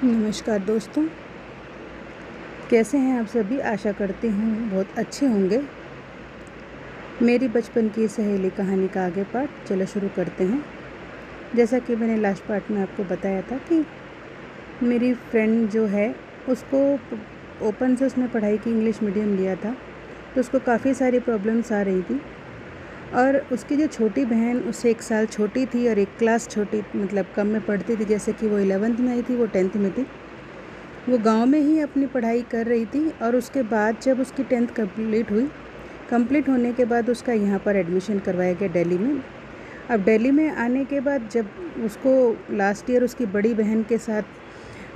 नमस्कार दोस्तों, कैसे हैं आप सभी। आशा करती हूँ बहुत अच्छे होंगे। मेरी बचपन की सहेली कहानी का आगे पार्ट चलो शुरू करते हैं। जैसा कि मैंने लास्ट पार्ट में आपको बताया था कि मेरी फ्रेंड जो है उसको ओपन से उसने पढ़ाई की, इंग्लिश मीडियम लिया था, तो उसको काफ़ी सारी प्रॉब्लम्स आ रही थी। और उसकी जो छोटी बहन उससे 1 साल छोटी थी और 1 क्लास छोटी, मतलब कम में पढ़ती थी। जैसे कि वो 11th में आई थी, वो 10th में थी। वो गांव में ही अपनी पढ़ाई कर रही थी और उसके बाद जब उसकी 10th कंप्लीट होने के बाद उसका यहाँ पर एडमिशन करवाया गया दिल्ली में। अब दिल्ली में आने के बाद जब उसको लास्ट ईयर उसकी बड़ी बहन के साथ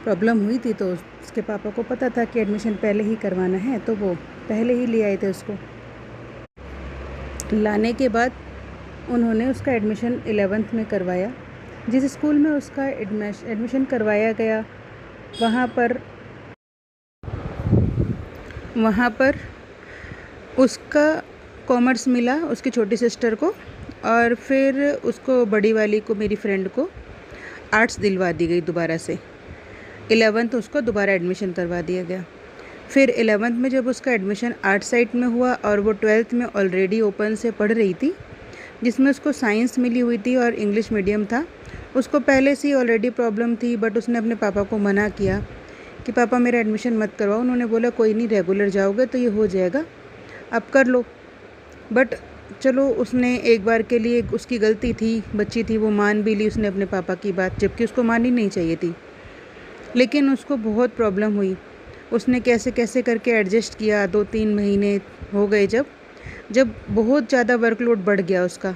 प्रॉब्लम हुई थी, तो उसके पापा को पता था कि एडमिशन पहले ही करवाना है, तो वो पहले ही ले आए थे। उसको लाने के बाद उन्होंने उसका एडमिशन 11th में करवाया। जिस स्कूल में उसका एडमिशन करवाया गया वहाँ पर उसका कॉमर्स मिला उसकी छोटी सिस्टर को, और फिर उसको बड़ी वाली को, मेरी फ्रेंड को, आर्ट्स दिलवा दी गई दोबारा से। 11th उसको दोबारा एडमिशन करवा दिया गया। फिर 11th में जब उसका एडमिशन आर्ट्स साइड में हुआ और वो 12th में ऑलरेडी ओपन से पढ़ रही थी, जिसमें उसको साइंस मिली हुई थी और इंग्लिश मीडियम था। उसको पहले से ही ऑलरेडी प्रॉब्लम थी, बट उसने अपने पापा को मना किया कि पापा मेरा एडमिशन मत करवाओ। उन्होंने बोला कोई नहीं, रेगुलर जाओगे तो ये हो जाएगा, अब कर लो। बट चलो, उसने एक बार के लिए, उसकी गलती थी, बच्ची थी, वो मान भी ली उसने अपने पापा की बात, जबकि उसको माननी नहीं चाहिए थी। लेकिन उसको बहुत प्रॉब्लम हुई। उसने कैसे कैसे करके एडजस्ट किया। 2-3 महीने हो गए जब बहुत ज़्यादा वर्कलोड बढ़ गया उसका।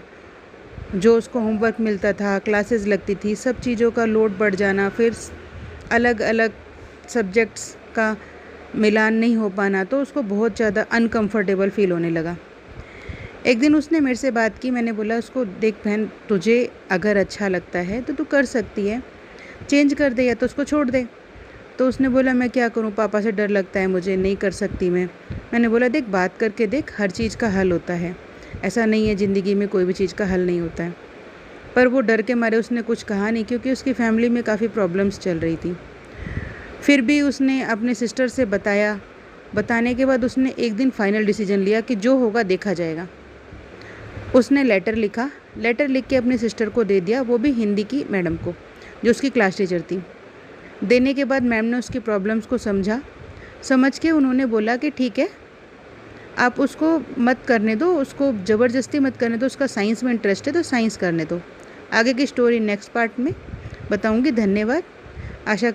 जो उसको होमवर्क मिलता था, क्लासेस लगती थी, सब चीज़ों का लोड बढ़ जाना, फिर अलग अलग सब्जेक्ट्स का मिलान नहीं हो पाना, तो उसको बहुत ज़्यादा अनकंफर्टेबल फील होने लगा। एक दिन उसने मेरे से बात की। मैंने बोला उसको, देख बहन, तुझे अगर अच्छा लगता है तो तू कर सकती है, चेंज कर दे या तो उसको छोड़ दे। तो उसने बोला मैं क्या करूं, पापा से डर लगता है, मुझे नहीं कर सकती मैं। मैंने बोला देख, बात करके देख, हर चीज़ का हल होता है। ऐसा नहीं है ज़िंदगी में कोई भी चीज़ का हल नहीं होता है। पर वो डर के मारे उसने कुछ कहा नहीं, क्योंकि उसकी फैमिली में काफ़ी प्रॉब्लम्स चल रही थी। फिर भी उसने अपने सिस्टर से बताया। बताने के बाद उसने एक दिन फाइनल डिसीजन लिया कि जो होगा देखा जाएगा। उसने लेटर लिखा। लेटर लिख के अपनी सिस्टर को दे दिया, वो भी हिंदी की मैडम को, जो उसकी क्लास टीचर थी। देने के बाद मैम ने उसकी प्रॉब्लम्स को समझ के उन्होंने बोला कि ठीक है, आप उसको मत करने दो, उसको ज़बरदस्ती मत करने दो, उसका साइंस में इंटरेस्ट है तो साइंस करने दो। आगे की स्टोरी नेक्स्ट पार्ट में बताऊंगी। धन्यवाद। आशा